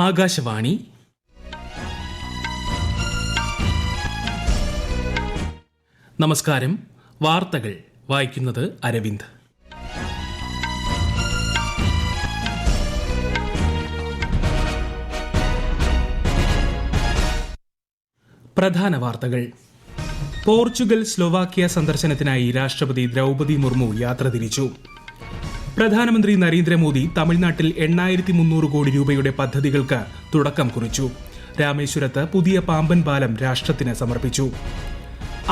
ആകാശവാണി. നമസ്കാരം. വാർത്തകൾ വായിക്കുന്നത് അരവിന്ദ്. പ്രധാന വാർത്തകൾ. പോർച്ചുഗൽ സ്ലോവാക്യ സന്ദർശനത്തിനായി രാഷ്ട്രപതി ദ്രൗപദി മുർമു യാത്ര തിരിച്ചു. പ്രധാനമന്ത്രി നരേന്ദ്രമോദി തമിഴ്നാട്ടിൽ 8,300 കോടി രൂപയുടെ പദ്ധതികൾക്ക് തുടക്കം കുറിച്ചു. രാമേശ്വരത്ത് പുതിയ പാമ്പൻ പാലം രാഷ്ട്രത്തിന് സമർപ്പിച്ചു.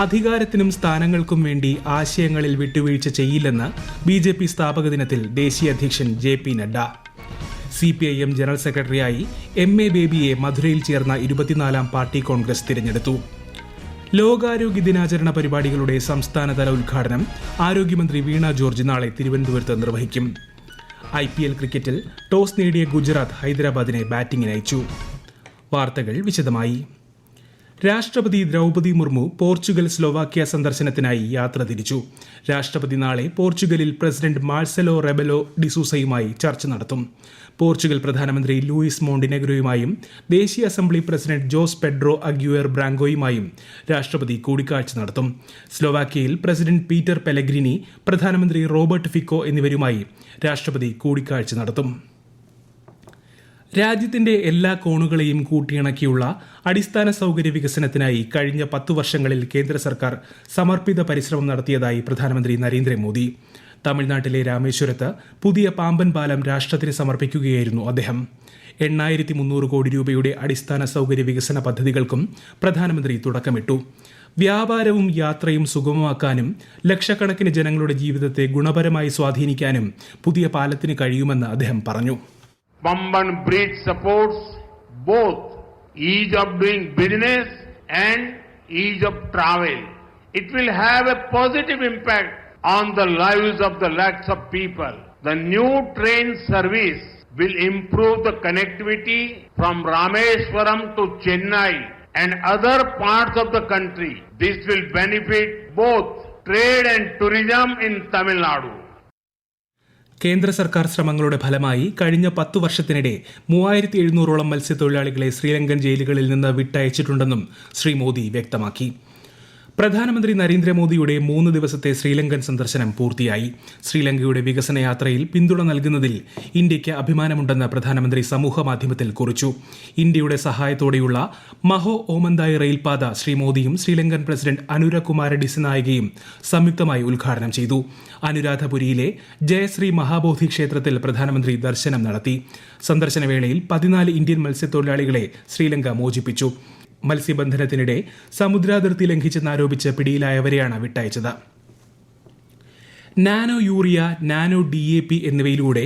അധികാരത്തിനും സ്ഥാനങ്ങൾക്കും വേണ്ടി ആശയങ്ങളിൽ വിട്ടുവീഴ്ച ചെയ്യില്ലെന്ന് BJP സ്ഥാപക ദിനത്തിൽ ദേശീയ അധ്യക്ഷൻ JP നഡ്ഡ. CPIM ജനറൽ സെക്രട്ടറിയായി MA ബേബിയെ മധുരയിൽ ചേർന്ന 24ാം പാർട്ടി കോൺഗ്രസ് തിരഞ്ഞെടുത്തു. ലോകാരോഗ്യ ദിനാചരണ പരിപാടികളുടെ സംസ്ഥാനതല ഉദ്ഘാടനം ആരോഗ്യമന്ത്രി വീണ ജോർജ് നാളെ തിരുവനന്തപുരത്ത് നിർവഹിക്കും. IPL ക്രിക്കറ്റിൽ ടോസ് നേടിയ ഗുജറാത്ത് ഹൈദരാബാദിനെ ബാറ്റിംഗിന് അയച്ചു. വാർത്തകൾ വിശദമായി. രാഷ്ട്രപതി ദ്രൗപദി മുർമു പോർച്ചുഗൽ സ്ലോവാക്യ സന്ദർശനത്തിനായി യാത്ര തിരിച്ചു. രാഷ്ട്രപതി നാളെ പോർച്ചുഗലിൽ പ്രസിഡന്റ് മാർസെലോ റെബലോ ഡിസൂസയുമായി ചർച്ച നടത്തും. പോർച്ചുഗൽ പ്രധാനമന്ത്രി ലൂയിസ് മോണ്ടിനെഗ്രോയുമായും ദേശീയ അസംബ്ലി പ്രസിഡന്റ് ജോസ് പെഡ്രോ അഗ്യുയർ ബ്രാങ്കോയുമായും രാഷ്ട്രപതി കൂടിക്കാഴ്ച നടത്തും. സ്ലോവാക്യയിൽ പ്രസിഡന്റ് പീറ്റർ പെലഗ്രിനി, പ്രധാനമന്ത്രി റോബർട്ട് ഫിക്കോ എന്നിവരുമായി രാഷ്ട്രപതി കൂടിക്കാഴ്ച നടത്തും. രാജ്യത്തിന്റെ എല്ലാ കോണുകളെയും കൂട്ടിയിണക്കിയുള്ള അടിസ്ഥാന സൗകര്യ വികസനത്തിനായി കഴിഞ്ഞ 10 വർഷങ്ങളിൽ കേന്ദ്ര സർക്കാർ സമർപ്പിത പരിശ്രമം നടത്തിയതായി പ്രധാനമന്ത്രി നരേന്ദ്രമോദി. തമിഴ്നാട്ടിലെ രാമേശ്വരത്ത് പുതിയ പാമ്പൻ പാലം രാഷ്ട്രത്തിന് സമർപ്പിക്കുകയായിരുന്നു അദ്ദേഹം. 8,300 കോടി രൂപയുടെ അടിസ്ഥാന സൗകര്യ വികസന പദ്ധതികൾക്കും പ്രധാനമന്ത്രി തുടക്കമിട്ടു. വ്യാപാരവും യാത്രയും സുഗമമാക്കാനും ലക്ഷക്കണക്കിന് ജനങ്ങളുടെ ജീവിതത്തെ ഗുണപരമായി സ്വാധീനിക്കാനും പുതിയ പാലത്തിന് കഴിയുമെന്ന് അദ്ദേഹം പറഞ്ഞു. Pamban Bridge supports both ease of doing business and ease of travel. It will have a positive impact on the lives of the lakhs of people. The new train service will improve the connectivity from Rameswaram to Chennai and other parts of the country. This will benefit both trade and tourism in Tamil Nadu. കേന്ദ്ര സർക്കാർ ശ്രമങ്ങളുടെ ഫലമായി കഴിഞ്ഞ 10 വർഷത്തിനിടെ 3,700ഓളം മത്സ്യത്തൊഴിലാളികളെ ശ്രീലങ്കൻ ജയിലുകളിൽ നിന്ന് വിട്ടയച്ചിട്ടുണ്ടെന്നും ശ്രീ മോദി വ്യക്തമാക്കി. പ്രധാനമന്ത്രി നരേന്ദ്രമോദിയുടെ 3 ദിവസത്തെ ശ്രീലങ്കൻ സന്ദർശനം പൂർത്തിയായി. ശ്രീലങ്കയുടെ വികസന യാത്രയിൽ പിന്തുണ നൽകുന്നതിൽ ഇന്ത്യയ്ക്ക് അഭിമാനമുണ്ടെന്ന് പ്രധാനമന്ത്രി സമൂഹ മാധ്യമത്തിൽ കുറിച്ചു. ഇന്ത്യയുടെ സഹായത്തോടെയുള്ള മഹോ ഓമന്തായി റെയിൽപാത ശ്രീ മോദിയും ശ്രീലങ്കൻ പ്രസിഡന്റ് അനുര കുമാര ഡിസനായകയും സംയുക്തമായി ഉദ്ഘാടനം ചെയ്തു. അനുരാധപുരിയിലെ ജയശ്രീ മഹാബോധി ക്ഷേത്രത്തിൽ പ്രധാനമന്ത്രി ദർശനം നടത്തി. സന്ദർശനവേളയിൽ 14 ഇന്ത്യൻ മത്സ്യത്തൊഴിലാളികളെ ശ്രീലങ്ക മോചിപ്പിച്ചു. മത്സ്യബന്ധനത്തിനിടെ സമുദ്രാതിർത്തി ലംഘിച്ചെന്നാരോപിച്ച് പിടിയിലായവരെയാണ് വിട്ടയച്ചത്. നാനോ യൂറിയ, നാനോ DAP എന്നിവയിലൂടെ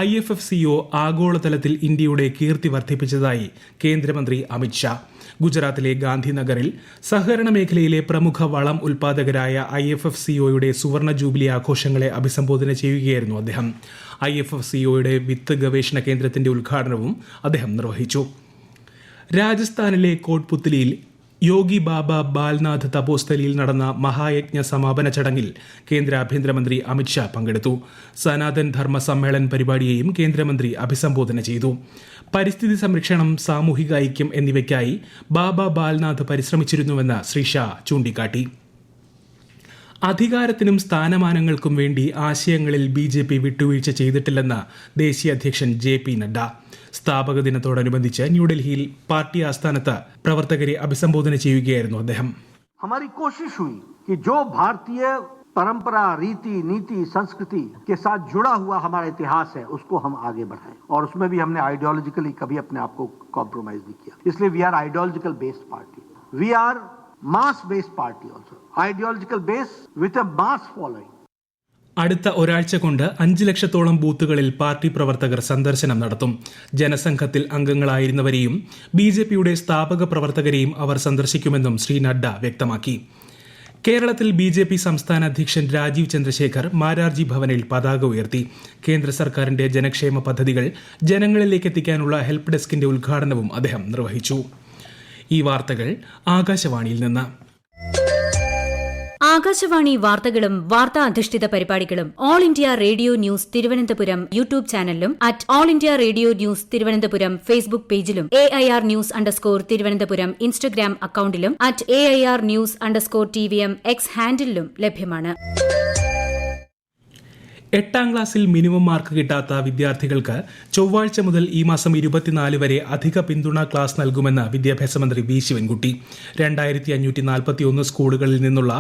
IFFCO ആഗോളതലത്തിൽ ഇന്ത്യയുടെ കീർത്തി വർദ്ധിപ്പിച്ചതായി കേന്ദ്രമന്ത്രി അമിത് ഷാ. ഗുജറാത്തിലെ ഗാന്ധിനഗറിൽ സഹകരണ മേഖലയിലെ പ്രമുഖ വളം ഉൽപാദകരായ IFFCOയുടെ സുവർണ ജൂബിലി ആഘോഷങ്ങളെ അഭിസംബോധന ചെയ്യുകയായിരുന്നു അദ്ദേഹം. IFFCOയുടെ വിത്ത് ഗവേഷണ കേന്ദ്രത്തിന്റെ ഉദ്ഘാടനവും അദ്ദേഹം നിർവഹിച്ചു. രാജസ്ഥാനിലെ കോട്ട്പുത്തലിയിൽ യോഗി ബാബ ബാൽനാഥ് തപോസ്ഥലിയിൽ നടന്ന മഹായജ്ഞ സമാപന ചടങ്ങിൽ കേന്ദ്ര ആഭ്യന്തരമന്ത്രി അമിത് ഷാ പങ്കെടുത്തു. സനാതൻ ധർമ്മ സമ്മേളൻ പരിപാടിയെയും കേന്ദ്രമന്ത്രി അഭിസംബോധന ചെയ്തു. പരിസ്ഥിതി സംരക്ഷണം, സാമൂഹിക ഐക്യം എന്നിവയ്ക്കായി ബാബ ബാൽനാഥ് പരിശ്രമിച്ചിരുന്നുവെന്ന് ശ്രീ ഷാ ചൂണ്ടിക്കാട്ടി. അധികാരത്തിനും സ്ഥാനമാനങ്ങൾക്കും വേണ്ടി ആശയങ്ങളിൽ BJP വിട്ടുവീഴ്ച ചെയ്തിട്ടില്ലെന്ന് ദേശീയ അധ്യക്ഷൻ JP നഡ്ഡ. സ്ഥാപക ദിനത്തോടനുബന്ധിച്ച് ന്യൂഡൽഹിയിൽ പാർട്ടി ആസ്ഥാനത്ത് പ്രവർത്തകരെ അഭിസംബോധന ചെയ്യുകയായിരുന്നു അദ്ദേഹം. हमारी कोशिश हुई कि जो भारतीय परंपरा, रीति, नीति, संस्कृति के साथ जुड़ा हुआ हमारा इतिहास है उसको हम आगे बढ़ाएं और उसमें भी हमने आइडियोलॉजिकली कभी अपने आप को कॉम्प्रोमाइज नहीं किया. इसलिए we are ideological based party. We are mass based party also. Ideological base with a mass following. അടുത്ത ഒരാഴ്ച കൊണ്ട് 5 ലക്ഷത്തോളം ബൂത്തുകളിൽ പാർട്ടി പ്രവർത്തകർ സന്ദർശനം നടത്തും. ജനസംഘത്തിൽ അംഗങ്ങളായിരുന്നവരെയും BJPയുടെ സ്ഥാപക പ്രവർത്തകരെയും അവർ സന്ദർശിക്കുമെന്നും ശ്രീ നഡ്ഡ വ്യക്തമാക്കി. കേരളത്തിൽ BJP സംസ്ഥാന അധ്യക്ഷൻ രാജീവ് ചന്ദ്രശേഖർ മാരാർജി ഭവനിൽ പതാക ഉയർത്തി. കേന്ദ്ര സർക്കാരിന്റെ ജനക്ഷേമ പദ്ധതികൾ ജനങ്ങളിലേക്ക് എത്തിക്കാനുള്ള ഹെൽപ്പ് ഡെസ്കിന്റെ ഉദ്ഘാടനവും അദ്ദേഹം നിർവഹിച്ചു. ഈ വാർത്തകൾ ആകാശവാണിയിൽ നിന്ന്. ആകാശവാണി വാർത്തകളും വാർത്താ അധിഷ്ഠിത പരിപാടികളും all India radio news Thiruvananthapuram YouTube ചാനലിലും at all India radio news Thiruvananthapuram Facebook പേജിലും AIR ന്യൂസ് _തിരുവനന്തപുരം ഇൻസ്റ്റഗ്രാം അക്കൌണ്ടിലും at AIR news _TVM X ഹാൻഡിലും ലഭ്യമാണ്. 8ാം ക്ലാസ്സിൽ മിനിമം മാർക്ക് കിട്ടാത്ത വിദ്യാർത്ഥികൾക്ക് ചൊവ്വാഴ്ച മുതൽ ഈ മാസം 24 വരെ അധിക പിന്തുണ ക്ലാസ് നൽകുമെന്ന് വിദ്യാഭ്യാസ മന്ത്രി വി ശിവൻകുട്ടി. 2541 സ്കൂളുകളിൽ നിന്നുള്ള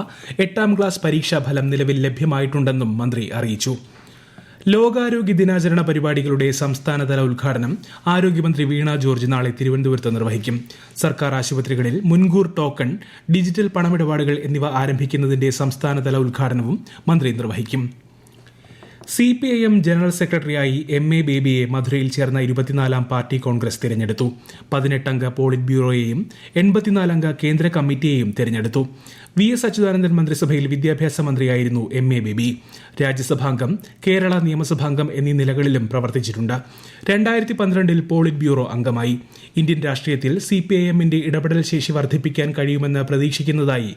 8ാം ക്ലാസ് പരീക്ഷാഫലം നിലവിൽ ലഭ്യമായിട്ടുണ്ടെന്നും മന്ത്രി അറിയിച്ചു. ലോകാരോഗ്യ ദിനാചരണ പരിപാടികളുടെ സംസ്ഥാനതല ഉദ്ഘാടനം ആരോഗ്യമന്ത്രി വീണ ജോർജ് നാളെ തിരുവനന്തപുരത്ത് നിർവഹിക്കും. സർക്കാർ ആശുപത്രികളിൽ മുൻകൂർ ടോക്കൺ, ഡിജിറ്റൽ പണമിടപാടുകൾ എന്നിവ ആരംഭിക്കുന്നതിന്റെ സംസ്ഥാനതല ഉദ്ഘാടനവും മന്ത്രി നിർവഹിക്കും. CPIM ജനറൽ സെക്രട്ടറിയായി MA ബേബിയെ മധുരയിൽ ചേർന്ന 24ാം പാർട്ടി കോൺഗ്രസ് തിരഞ്ഞെടുത്തു. 18-അംഗ പോളിറ്റ് ബ്യൂറോയെയും 84-അംഗ കേന്ദ്ര കമ്മിറ്റിയെയും തിരഞ്ഞെടുത്തു. VS അച്യുതാനന്ദൻ മന്ത്രിസഭയിൽ വിദ്യാഭ്യാസ മന്ത്രിയായിരുന്നു MA ബേബി. രാജ്യസഭാംഗം, കേരള നിയമസഭാംഗം എന്നീ നിലകളിലും പ്രവർത്തിച്ചിട്ടുണ്ട്. 2012-ൽ പോളിറ്റ് ബ്യൂറോ അംഗമായി. ഇന്ത്യൻ രാഷ്ട്രീയത്തിൽ CPIMന്റെ ഇടപെടൽ ശേഷി വർദ്ധിപ്പിക്കാൻ കഴിയുമെന്ന് പ്രതീക്ഷിക്കുന്നതായി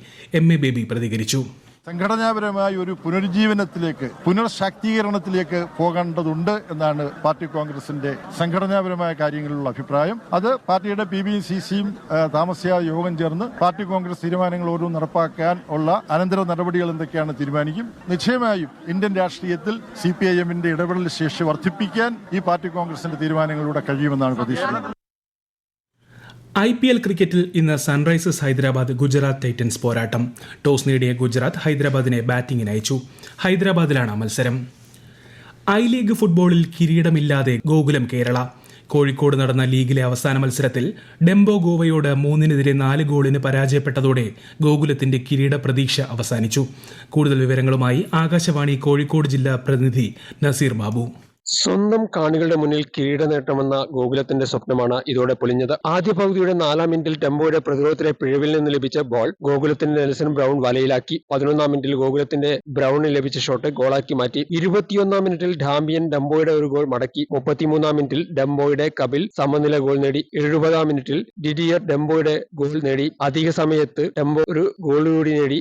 MA ബേബി പ്രതികരിച്ചു. സംഘടനാപരമായ ഒരു പുനരുജ്ജീവനത്തിലേക്ക്, പുനർശാക്തീകരണത്തിലേക്ക് പോകേണ്ടതുണ്ട് എന്നാണ് പാർട്ടി കോൺഗ്രസിന്റെ സംഘടനാപരമായ കാര്യങ്ങളിലുള്ള അഭിപ്രായം. അത് പാർട്ടിയുടെ PBCCയും താമസിയാതെ യോഗം ചേർന്ന് പാർട്ടി കോൺഗ്രസ് തീരുമാനങ്ങൾ ഓരോന്നും നടപ്പാക്കാൻ ഉള്ള അനന്തര നടപടികൾ എന്തൊക്കെയാണ് തീരുമാനിക്കും. നിശ്ചയമായും ഇന്ത്യൻ രാഷ്ട്രീയത്തിൽ CPIMന്റെ ഇടപെടൽ ശേഷി വർദ്ധിപ്പിക്കാൻ ഈ പാർട്ടി കോൺഗ്രസിന്റെ തീരുമാനങ്ങളിലൂടെ കഴിയുമെന്നാണ് പ്രതീക്ഷിക്കുന്നത്. IPL ക്രിക്കറ്റിൽ ഇന്ന് സൺറൈസേഴ്സ് ഹൈദരാബാദ് ഗുജറാത്ത് ടൈറ്റൻസ് പോരാട്ടം. ടോസ് നേടിയ ഗുജറാത്ത് ഹൈദരാബാദിനെ ബാറ്റിംഗിന് അയച്ചു. ഹൈദരാബാദിലാണ് മത്സരം. I-ലീഗ് ഫുട്ബോളിൽ കിരീടമില്ലാതെ ഗോകുലം കേരള. കോഴിക്കോട് നടന്ന ലീഗിലെ അവസാന മത്സരത്തിൽ ഡെംബോ ഗോവയോട് 3-4 ഗോളിന് പരാജയപ്പെട്ടതോടെ ഗോകുലത്തിന്റെ കിരീട പ്രതീക്ഷ അവസാനിച്ചു. കൂടുതൽ വിവരങ്ങളുമായി ആകാശവാണി കോഴിക്കോട് ജില്ലാ പ്രതിനിധി നസീർ ബാബു. സ്വന്തം കാണികളുടെ മുന്നിൽ കിരീട നേട്ടമെന്ന ഗോകുലത്തിന്റെ സ്വപ്നമാണ് ഇതോടെ പൊളിഞ്ഞത്. ആദ്യ പകുതിയുടെ 4ാം മിനിറ്റിൽ ടെമ്പോയുടെ പ്രതിരോധത്തിലെ പിഴവിൽ നിന്ന് ലഭിച്ച ബോൾ ഗോകുലത്തിന്റെ നെൽസൺ ബ്രൗൺ വലയിലാക്കി. 11ാം മിനിറ്റിൽ ഗോകുലത്തിന്റെ ബ്രൗണിന് ലഭിച്ച ഷോട്ട് ഗോളാക്കി മാറ്റി. 21ാം മിനിറ്റിൽ ഡാമ്പിയൻ ഡംബോയുടെ ഒരു ഗോൾ മടക്കി. 33ാം മിനിറ്റിൽ ഡംബോയുടെ കപിൽ സമനില ഗോൾ നേടി. 70ാം മിനിറ്റിൽ ഡിഡിയർ ഡംബോയുടെ ഗോൾ നേടി. അധിക സമയത്ത് ഡംബോ ഒരു ഗോൾ കൂടി നേടി.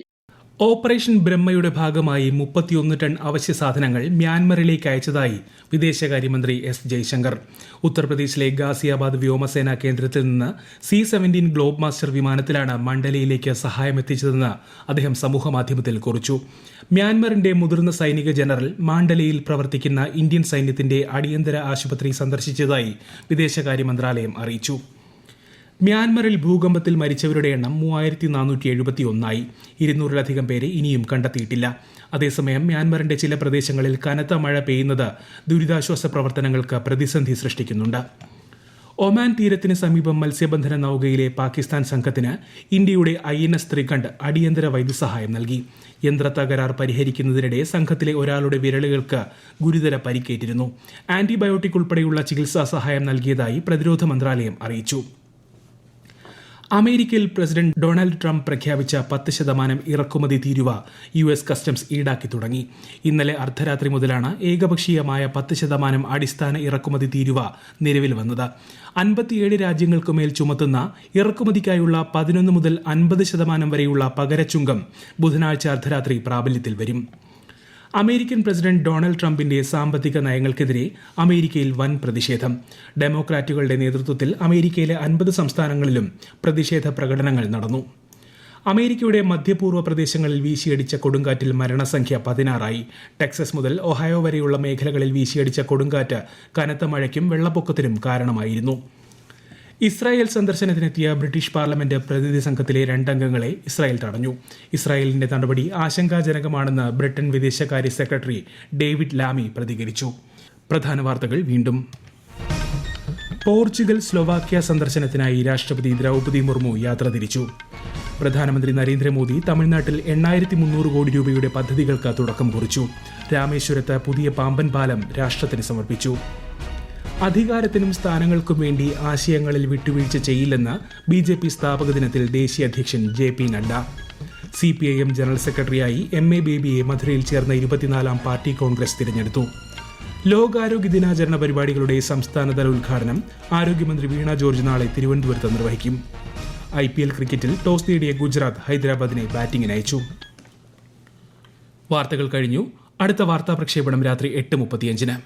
ഓപ്പറേഷൻ ബ്രഹ്മയുടെ ഭാഗമായി 31 ടൺ അവശ്യ സാധനങ്ങൾ മ്യാൻമറിലേക്ക് അയച്ചതായി വിദേശകാര്യമന്ത്രി S. ജയശങ്കർ. ഉത്തർപ്രദേശിലെ ഗാസിയാബാദ് വ്യോമസേനാ കേന്ദ്രത്തിൽ നിന്ന് C-17 ഗ്ലോബ് മാസ്റ്റർ വിമാനത്തിലാണ് മണ്ഡലയിലേക്ക് സഹായം എത്തിച്ചതെന്ന് അദ്ദേഹം സമൂഹമാധ്യമത്തിൽ കുറിച്ചു. മ്യാൻമറിന്റെ മുതിർന്ന സൈനിക ജനറൽ മാണ്ഡലയിൽ പ്രവർത്തിക്കുന്ന ഇന്ത്യൻ സൈന്യത്തിന്റെ അടിയന്തര ആശുപത്രി സന്ദർശിച്ചതായി വിദേശകാര്യ മന്ത്രാലയം അറിയിച്ചു. മ്യാൻമറിൽ ഭൂകമ്പത്തിൽ മരിച്ചവരുടെ എണ്ണം 3471ആയി. 200-ലധികം പേരെ ഇനിയും കണ്ടെത്തിയിട്ടില്ല. അതേസമയം മ്യാൻമറിന്റെ ചില പ്രദേശങ്ങളിൽ കനത്ത മഴ പെയ്യുന്നത് ദുരിതാശ്വാസ പ്രവർത്തനങ്ങൾക്ക് പ്രതിസന്ധി സൃഷ്ടിക്കുന്നുണ്ട്. ഒമാൻ തീരത്തിന് സമീപം മത്സ്യബന്ധന നൌകയിലെ പാകിസ്ഥാൻ സംഘത്തിന് ഇന്ത്യയുടെ INS ത്രികണ്ഠ് അടിയന്തര വൈദ്യസഹായം നൽകി. യന്ത്ര തകരാർ പരിഹരിക്കുന്നതിനിടെ സംഘത്തിലെ ഒരാളുടെ വിരലുകൾക്ക് ഗുരുതര പരിക്കേറ്റിരുന്നു. ആന്റിബയോട്ടിക് ഉൾപ്പെടെയുള്ള ചികിത്സാ സഹായം നൽകിയതായി പ്രതിരോധ മന്ത്രാലയം അറിയിച്ചു. അമേരിക്കയിൽ പ്രസിഡന്റ് ഡൊണാൾഡ് ട്രംപ് പ്രഖ്യാപിച്ച 10% ഇറക്കുമതി തീരുവ US കസ്റ്റംസ് ഈടാക്കി തുടങ്ങി. ഇന്നലെ അർദ്ധരാത്രി മുതലാണ് ഏകപക്ഷീയമായ 10% അടിസ്ഥാന ഇറക്കുമതി തീരുവ നിലവിൽ വന്നത്. 57 രാജ്യങ്ങൾക്കുമേൽ ചുമത്തുന്ന ഇറക്കുമതിക്കായുള്ള 11 മുതൽ 50% വരെയുള്ള പകരച്ചുങ്കം ബുധനാഴ്ച അർദ്ധരാത്രി പ്രാബല്യത്തിൽ വരും. അമേരിക്കൻ പ്രസിഡന്റ് ഡൊണാൾഡ് ട്രംപിന്റെ സാമ്പത്തിക നയങ്ങൾക്കെതിരെ അമേരിക്കയിൽ വൻ പ്രതിഷേധം. ഡെമോക്രാറ്റുകളുടെ നേതൃത്വത്തിൽ അമേരിക്കയിലെ 50 സംസ്ഥാനങ്ങളിലും പ്രതിഷേധ പ്രകടനങ്ങൾ നടന്നു. അമേരിക്കയുടെ മധ്യപൂർവ്വ പ്രദേശങ്ങളിൽ വീശിയടിച്ച കൊടുങ്കാറ്റിൽ മരണസംഖ്യ 16ആയി. ടെക്സസ് മുതൽ ഒഹായോ വരെയുള്ള മേഖലകളിൽ വീശിയടിച്ച കൊടുങ്കാറ്റ് കനത്ത മഴയ്ക്കും വെള്ളപ്പൊക്കത്തിനും കാരണമായിരുന്നു. ഇസ്രായേൽ സന്ദർശനത്തിനെത്തിയ ബ്രിട്ടീഷ് പാർലമെന്റ് പ്രതിനിധി സംഘത്തിലെ 2 അംഗങ്ങളെ ഇസ്രായേൽ തടഞ്ഞു. ഇസ്രായേലിന്റെ നടപടി ആശങ്കാജനകമാണെന്ന് ബ്രിട്ടൻ വിദേശകാര്യ സെക്രട്ടറി ഡേവിഡ് ലാമി പ്രതികരിച്ചു. പ്രധാന വാർത്തകൾ വീണ്ടും. പോർച്ചുഗൽ സ്ലോവാക്യ സന്ദർശനത്തിനായി രാഷ്ട്രപതി ദ്രൗപദി മുർമു യാത്ര തിരിച്ചു. പ്രധാനമന്ത്രി നരേന്ദ്രമോദി തമിഴ്നാട്ടിൽ 8300 കോടി രൂപയുടെ പദ്ധതികൾക്ക് തുടക്കം കുറിച്ചു. രാമേശ്വരത്ത് പുതിയ പാമ്പൻ പാലം രാഷ്ട്രത്തിന് സമർപ്പിച്ചു. അധികാരത്തിനും സ്ഥാനങ്ങൾക്കും വേണ്ടി ആശയങ്ങളിൽ വിട്ടുവീഴ്ച ചെയ്യില്ലെന്ന് BJP സ്ഥാപക ദിനത്തിൽ ദേശീയ അധ്യക്ഷൻ JP നഡ്ഡ. CPIM ജനറൽ സെക്രട്ടറിയായി MA ബേബിയെ മധുരയിൽ ചേർന്ന 24ാം പാർട്ടി കോൺഗ്രസ് തിരഞ്ഞെടുത്തു. ലോകാരോഗ്യ ദിനാചരണ പരിപാടികളുടെ സംസ്ഥാനതല ഉദ്ഘാടനം ആരോഗ്യമന്ത്രി വീണ ജോർജ് നാളെ തിരുവനന്തപുരത്ത് നിർവഹിക്കും. IPL ക്രിക്കറ്റിൽ ടോസ് നേടിയ ഗുജറാത്ത് ഹൈദരാബാദിനെ ബാറ്റിംഗിന് അയച്ചു. വാർത്തകൾ കഴിഞ്ഞു. അടുത്ത വാർത്താ പ്രക്ഷേപണം രാത്രി 8:35.